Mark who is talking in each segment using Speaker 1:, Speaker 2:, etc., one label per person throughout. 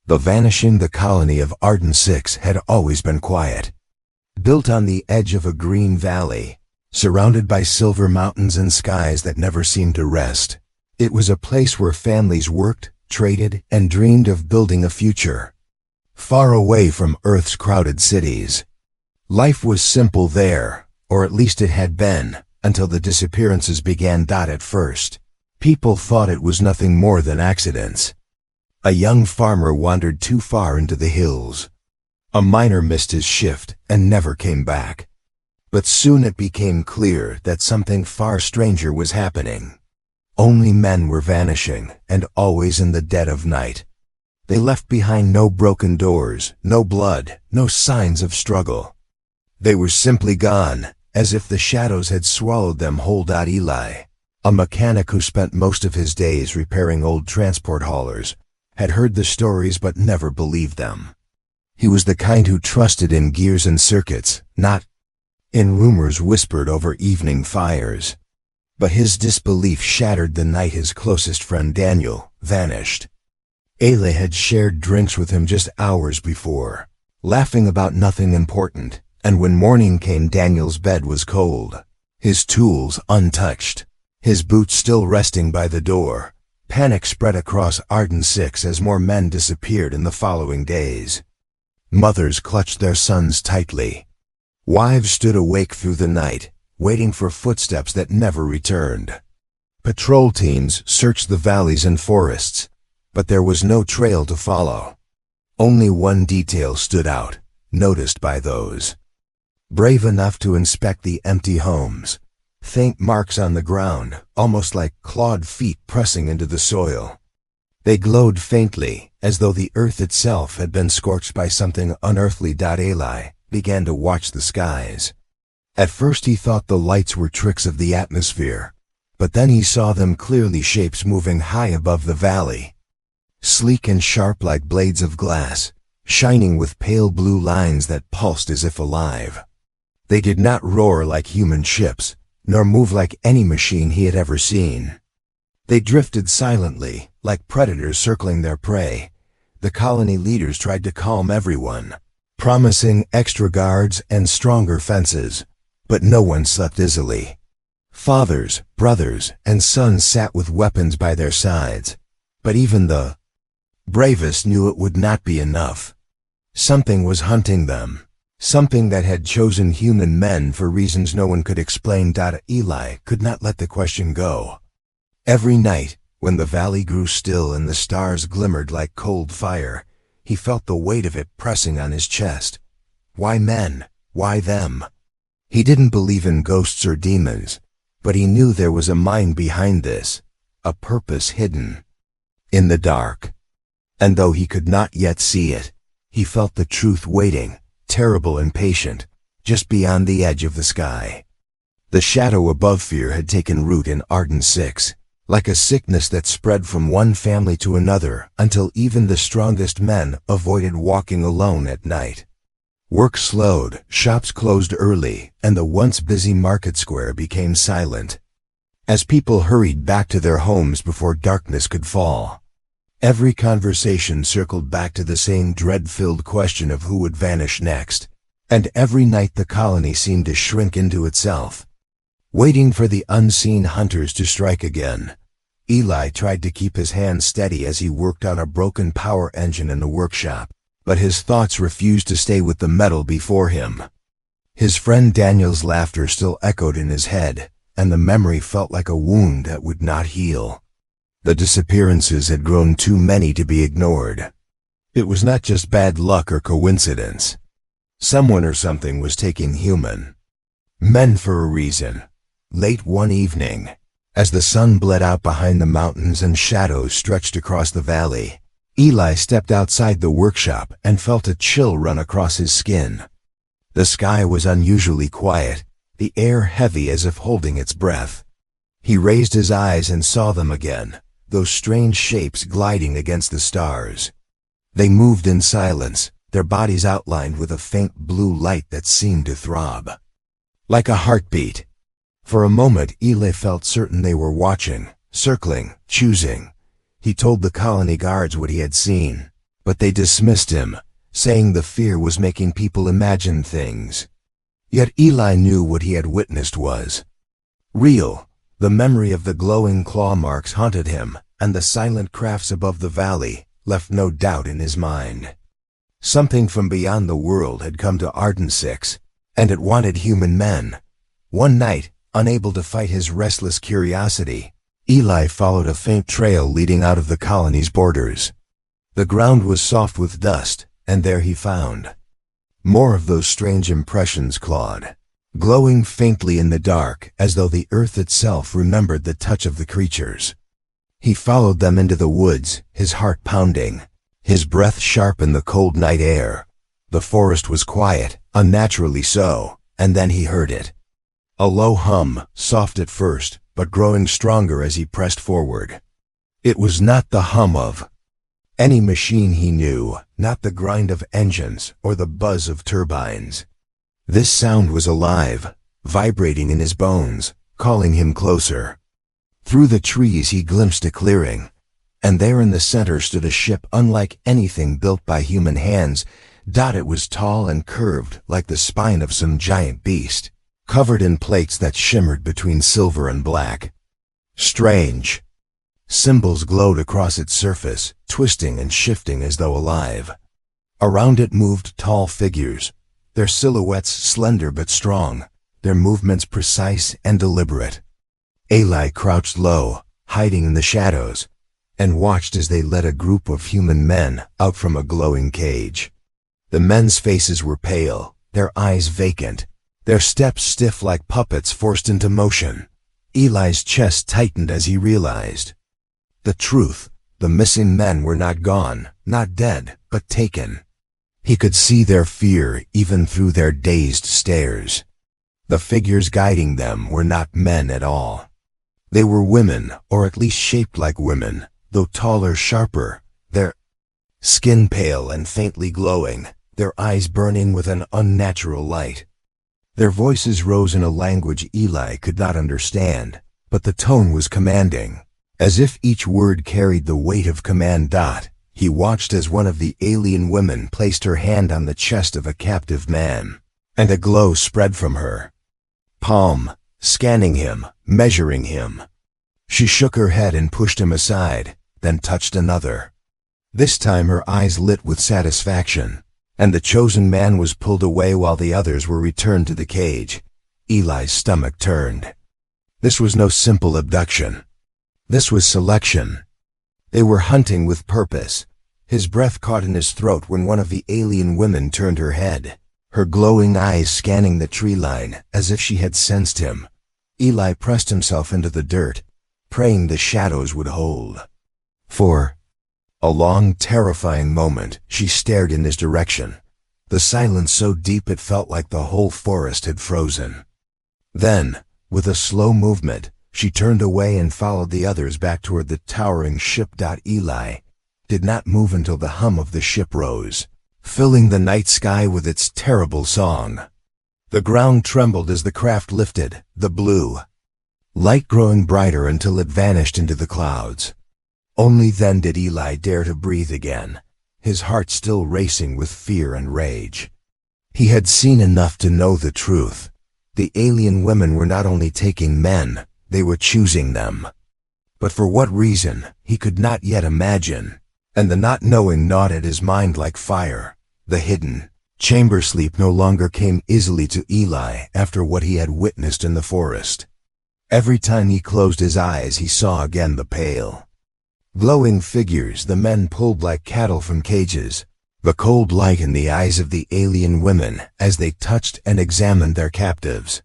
Speaker 1: The colony of Arden 6 had always been quiet. Built on the edge of a green valley, surrounded by silver mountains and skies that never seemed to rest, it was a place where families worked, traded, and dreamed of building a future. Far away from Earth's crowded cities. Life was simple there, or at least it had been, until the disappearances began. At first, people thought it was nothing more than accidents. A young farmer wandered too far into the hills. A miner missed his shift and never came back. But soon it became clear that something far stranger was happening. Only men were vanishing, and always in the dead of night. They left behind no broken doors, no blood, no signs of struggle. They were simply gone, as if the shadows had swallowed them whole. Eli, a mechanic who spent most of his days repairing old transport haulers, had heard the stories but never believed them. He was the kind who trusted in gears and circuits, not in rumors whispered over evening fires. But his disbelief shattered the night his closest friend Daniel vanished. Eli had shared drinks with him just hours before, laughing about nothing important, and when morning came Daniel's bed was cold, his tools untouched, his boots still resting by the door. Panic spread across Arden 6 as more men disappeared in the following days. Mothers clutched their sons tightly. Wives stood awake through the night, waiting for footsteps that never returned. Patrol teams searched the valleys and forests, but there was no trail to follow. Only one detail stood out, noticed by those brave enough to inspect the empty homes. Faint marks on the ground, almost like clawed feet pressing into the soil. They glowed faintly, as though the earth itself had been scorched by something unearthly. Eli began to watch the skies. At first he thought the lights were tricks of the atmosphere, but then he saw them clearly, shapes moving high above the valley. Sleek and sharp like blades of glass, shining with pale blue lines that pulsed as if alive. They did not roar like human ships, nor move like any machine he had ever seen. They drifted silently, like predators circling their prey. The colony leaders tried to calm everyone, promising extra guards and stronger fences, but no one slept easily. Fathers, brothers, and sons sat with weapons by their sides, but even the bravest knew it would not be enough. Something was hunting them. Something that had chosen human men for reasons no one could explain. Eli could not let the question go. Every night, when the valley grew still and the stars glimmered like cold fire, he felt the weight of it pressing on his chest. Why men? Why them? He didn't believe in ghosts or demons, but he knew there was a mind behind this, a purpose hidden in the dark. And though he could not yet see it, he felt the truth waiting, terrible and patient, just beyond the edge of the sky. The shadow above fear had taken root in Arden 6, like a sickness that spread from one family to another until even the strongest men avoided walking alone at night. Work slowed, shops closed early, and the once busy market square became silent. As people hurried back to their homes before darkness could fall, every conversation circled back to the same dread-filled question of who would vanish next, and every night the colony seemed to shrink into itself, waiting for the unseen hunters to strike again. Eli tried to keep his hands steady as he worked on a broken power engine in the workshop, but his thoughts refused to stay with the metal before him. His friend Daniel's laughter still echoed in his head, and the memory felt like a wound that would not heal. The disappearances had grown too many to be ignored. It was not just bad luck or coincidence. Someone or something was taking human men for a reason. Late one evening, as the sun bled out behind the mountains and shadows stretched across the valley, Eli stepped outside the workshop and felt a chill run across his skin. The sky was unusually quiet, the air heavy as if holding its breath. He raised his eyes and saw them again, those strange shapes gliding against the stars. They moved in silence, their bodies outlined with a faint blue light that seemed to throb like a heartbeat. For a moment Eli felt certain they were watching, circling, choosing. He told the colony guards what he had seen, But they dismissed him, saying the fear was making people imagine things. Yet Eli knew what he had witnessed was real. The memory of the glowing claw marks haunted him, and the silent crafts above the valley left no doubt in his mind. Something from beyond the world had come to Arden 6, and it wanted human men. One night, unable to fight his restless curiosity, Eli followed a faint trail leading out of the colony's borders. The ground was soft with dust, and there he found more of those strange impressions clawed, glowing faintly in the dark as though the earth itself remembered the touch of the creatures. He followed them into the woods, his heart pounding, his breath sharp in the cold night air. The forest was quiet, unnaturally so, and then he heard it. A low hum, soft at first, but growing stronger as he pressed forward. It was not the hum of any machine he knew, not the grind of engines or the buzz of turbines. This sound was alive, vibrating in his bones, calling him closer. Through the trees he glimpsed a clearing, and there in the center stood a ship unlike anything built by human hands. It was tall and curved like the spine of some giant beast, covered in plates that shimmered between silver and black. Strange symbols glowed across its surface, twisting and shifting as though alive. Around it moved tall figures, their silhouettes slender but strong, their movements precise and deliberate. Eli crouched low, hiding in the shadows, and watched as they led a group of human men out from a glowing cage. The men's faces were pale, their eyes vacant, their steps stiff like puppets forced into motion. Eli's chest tightened as he realized the truth. The missing men were not gone, not dead, but taken. He could see their fear even through their dazed stares. The figures guiding them were not men at all. They were women, or at least shaped like women, though taller, sharper, their skin pale and faintly glowing, their eyes burning with an unnatural light. Their voices rose in a language Eli could not understand, but the tone was commanding, as if each word carried the weight of command. He watched as one of the alien women placed her hand on the chest of a captive man, and a glow spread from her palm, scanning him, measuring him. She shook her head and pushed him aside, then touched another. This time her eyes lit with satisfaction, and the chosen man was pulled away while the others were returned to the cage. Eli's stomach turned. This was no simple abduction. This was selection. They were hunting with purpose. His breath caught in his throat when one of the alien women turned her head, her glowing eyes scanning the tree line as if she had sensed him. Eli pressed himself into the dirt, praying the shadows would hold. For a long, terrifying moment, she stared in his direction, the silence so deep it felt like the whole forest had frozen. Then, with a slow movement, she turned away and followed the others back toward the towering ship. Eli did not move until the hum of the ship rose, filling the night sky with its terrible song. The ground trembled as the craft lifted, the blue light growing brighter until it vanished into the clouds. Only then did Eli dare to breathe again, his heart still racing with fear and rage. He had seen enough to know the truth. The alien women were not only taking men, they were choosing them. But for what reason, he could not yet imagine, and the not knowing gnawed at his mind like fire. The hidden chamber sleep no longer came easily to Eli after what he had witnessed in the forest. Every time he closed his eyes he saw again the pale, glowing figures the men pulled like cattle from cages, the cold light in the eyes of the alien women as they touched and examined their captives.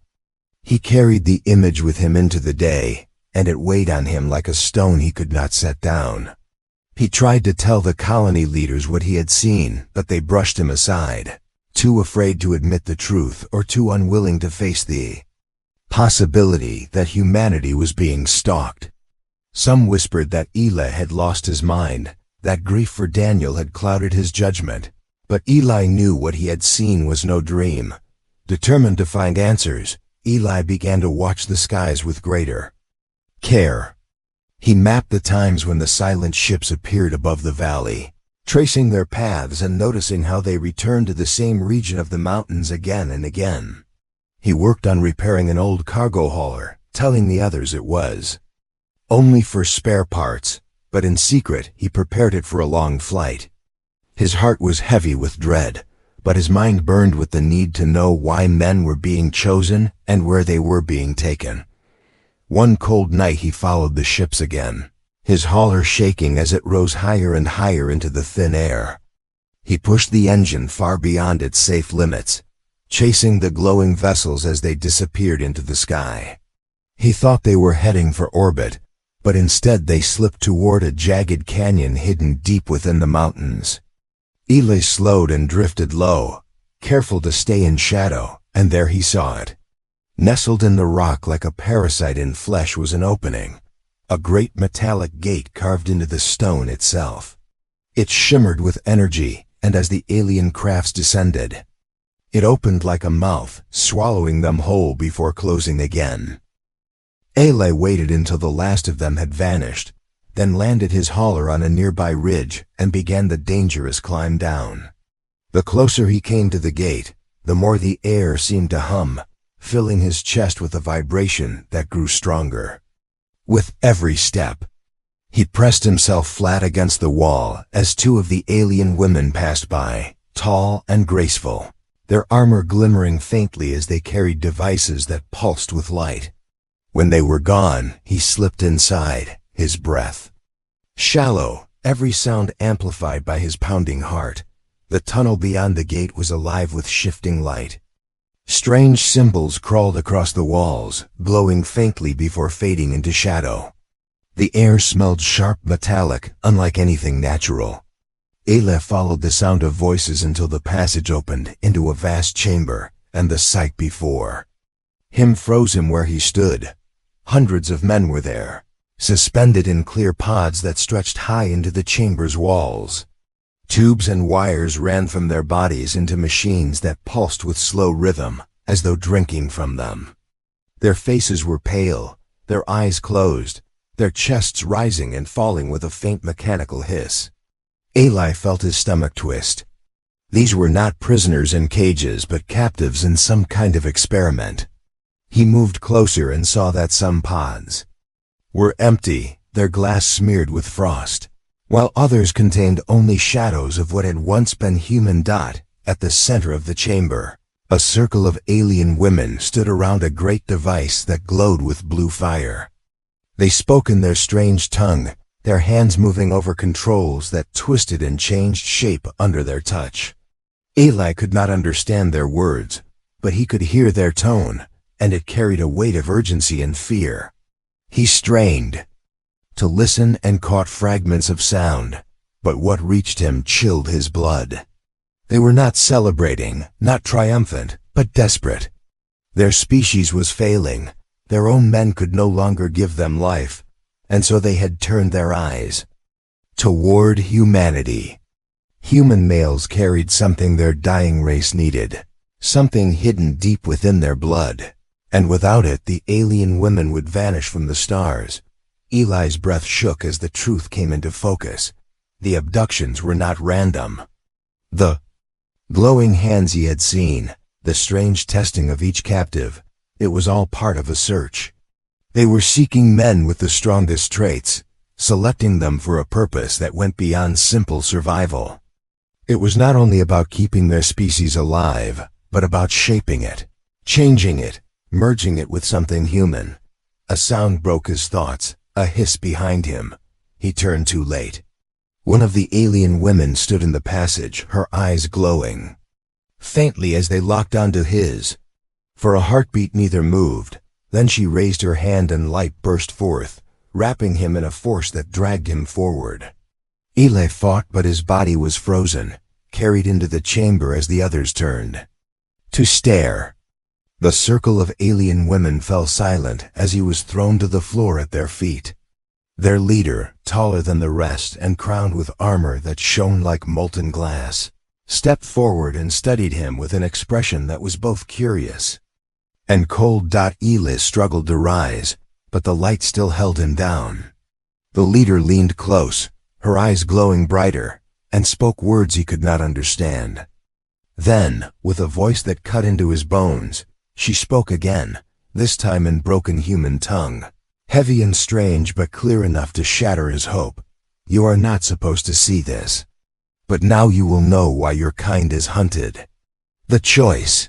Speaker 1: He carried the image with him into the day, and it weighed on him like a stone he could not set down. He tried to tell the colony leaders what he had seen, but they brushed him aside, too afraid to admit the truth or too unwilling to face the possibility that humanity was being stalked. Some whispered that Eli had lost his mind, that grief for Daniel had clouded his judgment, but Eli knew what he had seen was no dream. Determined to find answers, Eli began to watch the skies with greater care. He mapped the times when the silent ships appeared above the valley, tracing their paths and noticing how they returned to the same region of the mountains again and again. He worked on repairing an old cargo hauler, telling the others it was only for spare parts, but in secret he prepared it for a long flight. His heart was heavy with dread, but his mind burned with the need to know why men were being chosen and where they were being taken. One cold night he followed the ships again, his hauler shaking as it rose higher and higher into the thin air. He pushed the engine far beyond its safe limits, chasing the glowing vessels as they disappeared into the sky. He thought they were heading for orbit, but instead they slipped toward a jagged canyon hidden deep within the mountains. Eli slowed and drifted low, careful to stay in shadow, and there he saw it. Nestled in the rock like a parasite in flesh was an opening, a great metallic gate carved into the stone itself. It shimmered with energy, and as the alien crafts descended, it opened like a mouth, swallowing them whole before closing again. Eli waited until the last of them had vanished, then landed his hauler on a nearby ridge and began the dangerous climb down. The closer he came to the gate, the more the air seemed to hum, filling his chest with a vibration that grew stronger. With every step, he pressed himself flat against the wall as two of the alien women passed by, tall and graceful, their armor glimmering faintly as they carried devices that pulsed with light. When they were gone, he slipped inside, his breath shallow, every sound amplified by his pounding heart. The tunnel beyond the gate was alive with shifting light. Strange symbols crawled across the walls, glowing faintly before fading into shadow. The air smelled sharp metallic, unlike anything natural. Eli followed the sound of voices until the passage opened into a vast chamber, and the sight before him froze him where he stood. Hundreds of men were there, suspended in clear pods that stretched high into the chamber's walls. Tubes and wires ran from their bodies into machines that pulsed with slow rhythm, as though drinking from them. Their faces were pale, their eyes closed, their chests rising and falling with a faint mechanical hiss. Eli felt his stomach twist. These were not prisoners in cages, but captives in some kind of experiment. He moved closer and saw that some pods were empty, their glass smeared with frost, while others contained only shadows of what had once been human. At the center of the chamber, a circle of alien women stood around a great device that glowed with blue fire. They spoke in their strange tongue, their hands moving over controls that twisted and changed shape under their touch. Eli could not understand their words, but he could hear their tone, and it carried a weight of urgency and fear. He strained to listen and caught fragments of sound, but what reached him chilled his blood. They were not celebrating, not triumphant, but desperate. Their species was failing, their own men could no longer give them life, and so they had turned their eyes toward humanity. Human males carried something their dying race needed, something hidden deep within their blood, and without it the alien women would vanish from the stars. Eli's breath shook as the truth came into focus. The abductions were not random. The glowing hands he had seen, the strange testing of each captive, it was all part of a search. They were seeking men with the strongest traits, selecting them for a purpose that went beyond simple survival. It was not only about keeping their species alive, but about shaping it, changing it, merging it with something human. A sound broke his thoughts, a hiss behind him. He turned too late. One of the alien women stood in the passage, her eyes glowing faintly as they locked onto his. For a heartbeat neither moved, then she raised her hand and light burst forth, wrapping him in a force that dragged him forward. Eli fought, but his body was frozen, carried into the chamber as the others turned to stare. The circle of alien women fell silent as he was thrown to the floor at their feet. Their leader, taller than the rest and crowned with armor that shone like molten glass, stepped forward and studied him with an expression that was both curious and cold. Eli struggled to rise, but the light still held him down. The leader leaned close, her eyes glowing brighter, and spoke words he could not understand. Then, with a voice that cut into his bones, she spoke again, this time in broken human tongue, heavy and strange but clear enough to shatter his hope. "You are not supposed to see this. But now you will know why your kind is hunted." The choice.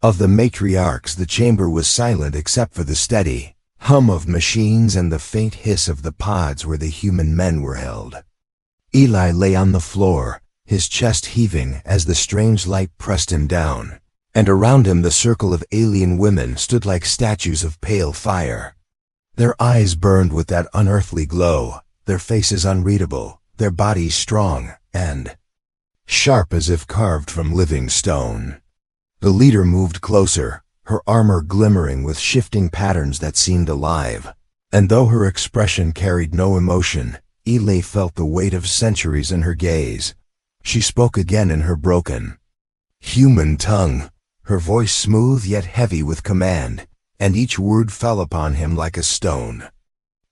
Speaker 1: Of the matriarchs, the chamber was silent except for the steady hum of machines and the faint hiss of the pods where the human men were held. Eli lay on the floor, his chest heaving as the strange light pressed him down, and around him the circle of alien women stood like statues of pale fire. Their eyes burned with that unearthly glow, their faces unreadable, their bodies strong and sharp as if carved from living stone. The leader moved closer, her armor glimmering with shifting patterns that seemed alive, and though her expression carried no emotion, Eli felt the weight of centuries in her gaze. She spoke again in her broken human tongue, her voice smooth yet heavy with command, and each word fell upon him like a stone.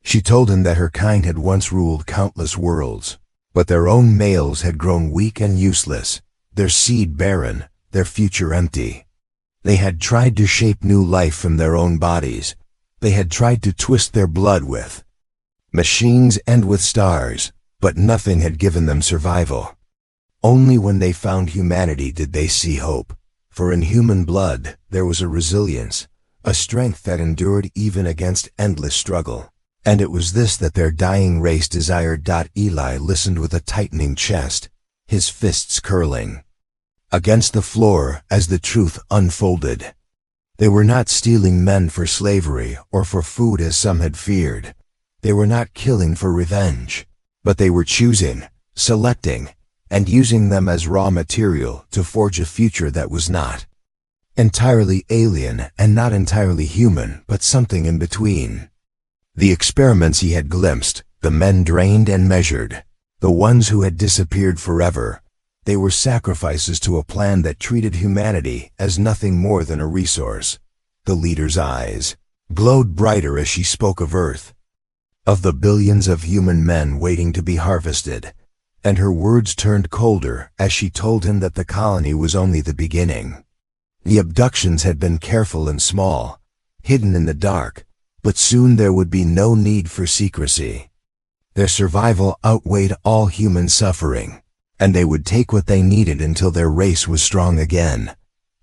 Speaker 1: She told him that her kind had once ruled countless worlds, but their own males had grown weak and useless, their seed barren, their future empty. They had tried to shape new life from their own bodies. They had tried to twist their blood with machines and with stars, but nothing had given them survival. Only when they found humanity did they see hope, for in human blood there was a resilience, a strength that endured even against endless struggle. And it was this that their dying race desired. Eli listened with a tightening chest, his fists curling against the floor as the truth unfolded. They were not stealing men for slavery or for food as some had feared. They were not killing for revenge, but they were choosing, selecting, and using them as raw material to forge a future that was not entirely alien and not entirely human, but something in between. The experiments he had glimpsed, the men drained and measured, the ones who had disappeared forever, they were sacrifices to a plan that treated humanity as nothing more than a resource. The leader's eyes glowed brighter as she spoke of Earth, of the billions of human men waiting to be harvested, and her words turned colder as she told him that the colony was only the beginning. The abductions had been careful and small, hidden in the dark, but soon there would be no need for secrecy. Their survival outweighed all human suffering, and they would take what they needed until their race was strong again.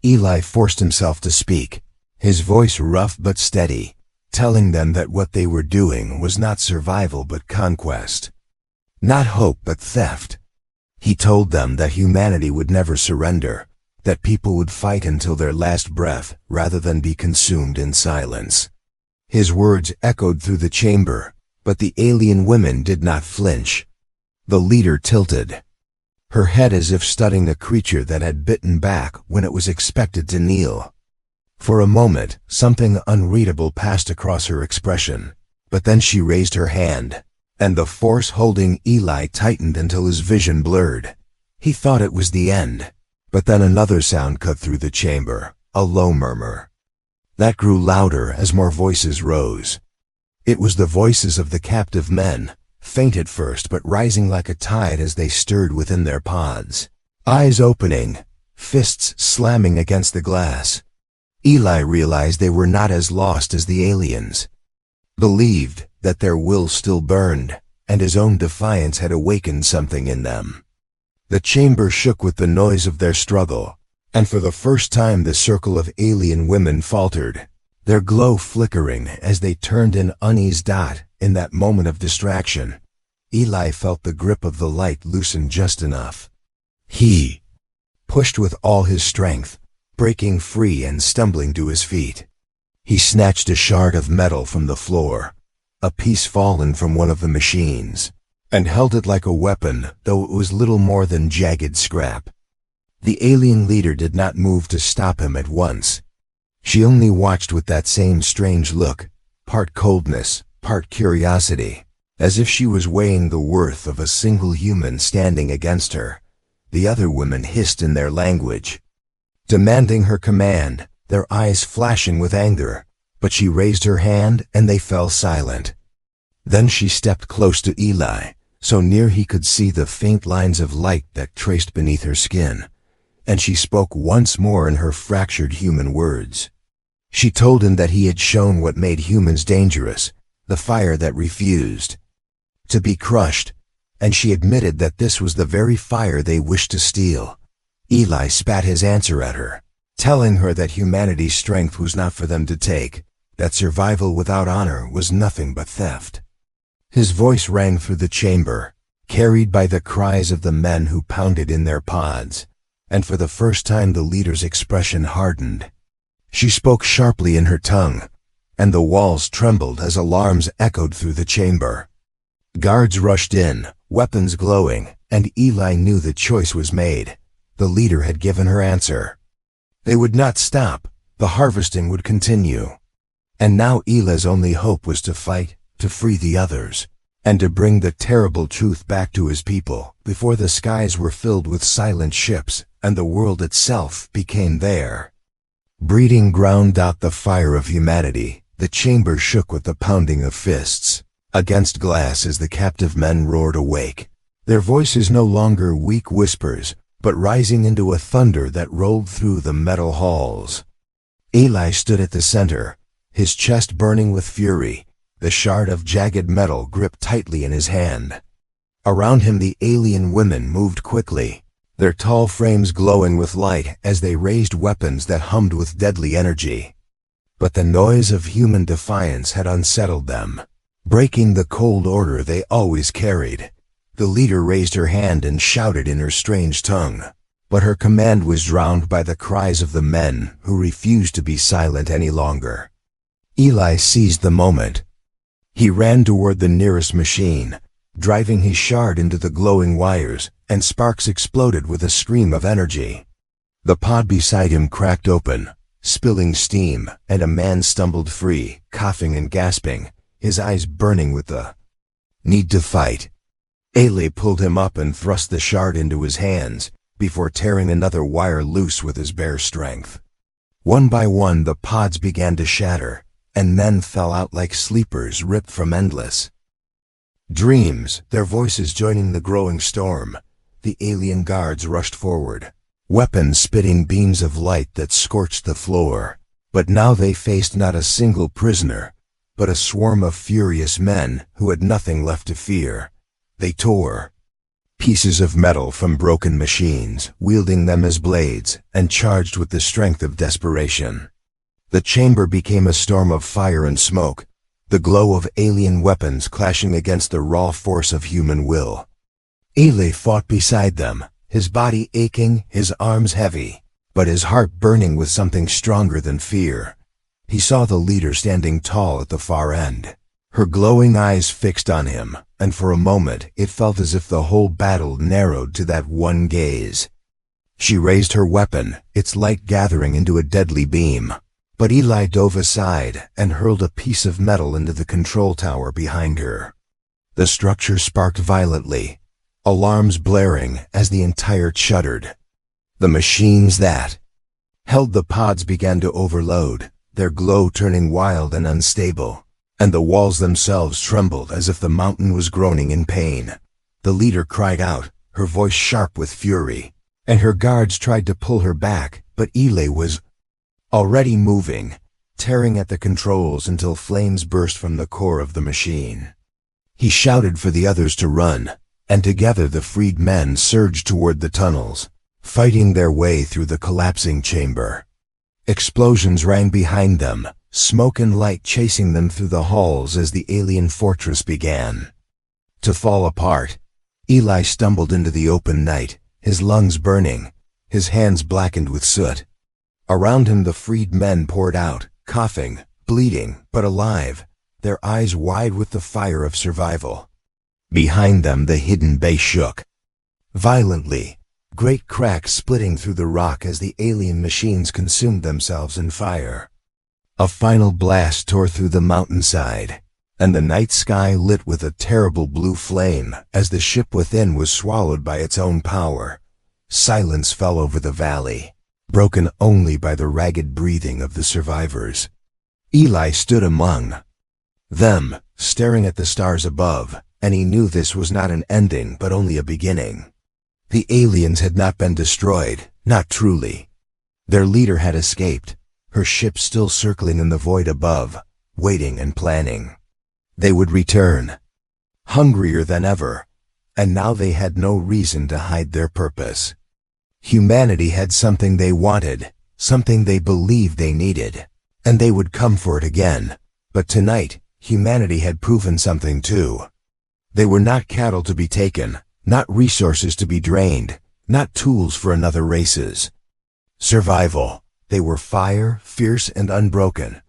Speaker 1: Eli forced himself to speak, his voice rough but steady, telling them that what they were doing was not survival but conquest. Not hope but theft. He told them that humanity would never surrender, that people would fight until their last breath rather than be consumed in silence. His words echoed through the chamber, but the alien women did not flinch. The leader tilted, her head as if studying the creature that had bitten back when it was expected to kneel. For a moment, something unreadable passed across her expression, but then she raised her hand, and the force holding Eli tightened until his vision blurred. He thought it was the end, but then another sound cut through the chamber, a low murmur. That grew louder as more voices rose. It was the voices of the captive men, faint at first but rising like a tide as they stirred within their pods, eyes opening, fists slamming against the glass. Eli realized they were not as lost as the aliens, believed that their will still burned, and his own defiance had awakened something in them. The chamber shook with the noise of their struggle, and for the first time the circle of alien women faltered, their glow flickering as they turned an uneasy dot in that moment of distraction. Eli felt the grip of the light loosen just enough. He pushed with all his strength, breaking free and stumbling to his feet. He snatched a shard of metal from the floor, a piece fallen from one of the machines, and held it like a weapon, though it was little more than jagged scrap. The alien leader did not move to stop him at once. She only watched with that same strange look, part coldness, part curiosity, as if she was weighing the worth of a single human standing against her. The other women hissed in their language, demanding her command, their eyes flashing with anger, but she raised her hand and they fell silent. Then she stepped close to Eli, so near he could see the faint lines of light that traced beneath her skin, and she spoke once more in her fractured human words. She told him that he had shown what made humans dangerous, the fire that refused to be crushed, and she admitted that this was the very fire they wished to steal. Eli spat his answer at her, telling her that humanity's strength was not for them to take, that survival without honor was nothing but theft. His voice rang through the chamber, carried by the cries of the men who pounded in their pods, and for the first time the leader's expression hardened. She spoke sharply in her tongue, and the walls trembled as alarms echoed through the chamber. Guards rushed in, weapons glowing, and Eli knew the choice was made. The leader had given her answer. They would not stop. The harvesting would continue. And now Eli's only hope was to fight, to free the others, and to bring the terrible truth back to his people before the skies were filled with silent ships and the world itself became their breeding ground. The fire of humanity. The chamber shook with the pounding of fists against glass as the captive men roared awake, their voices no longer weak whispers, but rising into a thunder that rolled through the metal halls. Eli stood at the center, his chest burning with fury, the shard of jagged metal gripped tightly in his hand. Around him the alien women moved quickly, their tall frames glowing with light as they raised weapons that hummed with deadly energy. But the noise of human defiance had unsettled them, breaking the cold order they always carried. The leader raised her hand and shouted in her strange tongue, but her command was drowned by the cries of the men who refused to be silent any longer. Eli seized the moment. He ran toward the nearest machine, driving his shard into the glowing wires, and sparks exploded with a scream of energy. The pod beside him cracked open, spilling steam, and a man stumbled free, coughing and gasping, his eyes burning with the need to fight. Eli pulled him up and thrust the shard into his hands, before tearing another wire loose with his bare strength. One by one the pods began to shatter, and men fell out like sleepers ripped from endless dreams, their voices joining the growing storm. The alien guards rushed forward, weapons spitting beams of light that scorched the floor. But now they faced not a single prisoner, but a swarm of furious men who had nothing left to fear. They tore pieces of metal from broken machines, wielding them as blades, and charged with the strength of desperation. The chamber became a storm of fire and smoke, the glow of alien weapons clashing against the raw force of human will. Eli fought beside them, his body aching, his arms heavy, but his heart burning with something stronger than fear. He saw the leader standing tall at the far end, her glowing eyes fixed on him, and for a moment it felt as if the whole battle narrowed to that one gaze. She raised her weapon, its light gathering into a deadly beam, but Eli dove aside and hurled a piece of metal into the control tower behind her. The structure sparked violently, alarms blaring as the entire shuddered. The machines that held the pods began to overload, their glow turning wild and unstable, and the walls themselves trembled as if the mountain was groaning in pain. The leader cried out, her voice sharp with fury, and her guards tried to pull her back, but Eli was already moving, tearing at the controls until flames burst from the core of the machine. He shouted for the others to run, and together the freed men surged toward the tunnels, fighting their way through the collapsing chamber. Explosions rang behind them, smoke and light chasing them through the halls as the alien fortress began to fall apart. Eli stumbled into the open night, his lungs burning, his hands blackened with soot. Around him the freed men poured out, coughing, bleeding, but alive, their eyes wide with the fire of survival. Behind them the hidden base shook violently, great cracks splitting through the rock as the alien machines consumed themselves in fire. A final blast tore through the mountainside, and the night sky lit with a terrible blue flame as the ship within was swallowed by its own power. Silence fell over the valley, broken only by the ragged breathing of the survivors. Eli stood among them, staring at the stars above, and he knew this was not an ending but only a beginning. The aliens had not been destroyed, not truly. Their leader had escaped, her ship still circling in the void above, waiting and planning. They would return, hungrier than ever, and now they had no reason to hide their purpose. Humanity had something they wanted, something they believed they needed, and they would come for it again. But tonight, humanity had proven something too. They were not cattle to be taken, not resources to be drained, not tools for another races. Survival. They were fire, fierce and unbroken,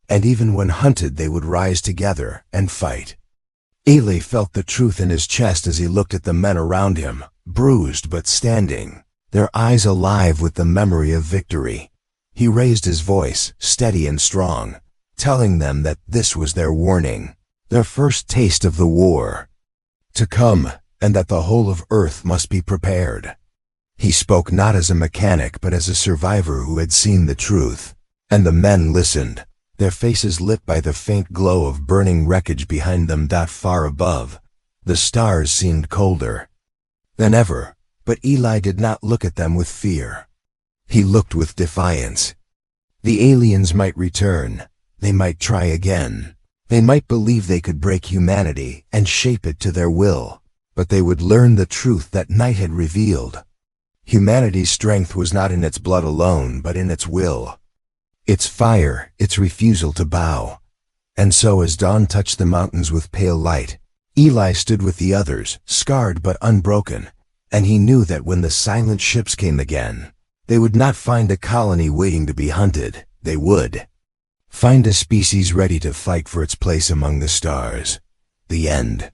Speaker 1: and even when hunted they would rise together and fight. Eli felt the truth in his chest as he looked at the men around him, bruised but standing, their eyes alive with the memory of victory. He raised his voice, steady and strong, telling them that this was their warning, their first taste of the war to come, and that the whole of Earth must be prepared. He spoke not as a mechanic but as a survivor who had seen the truth, and the men listened, their faces lit by the faint glow of burning wreckage behind them. Far above, the stars seemed colder than ever, but Eli did not look at them with fear. He looked with defiance. The aliens might return, they might try again, they might believe they could break humanity and shape it to their will, but they would learn the truth that night had revealed. Humanity's strength was not in its blood alone, but in its will, its fire, its refusal to bow. And so as dawn touched the mountains with pale light, Eli stood with the others, scarred but unbroken, and he knew that when the silent ships came again, they would not find a colony waiting to be hunted. They would find a species ready to fight for its place among the stars. The end.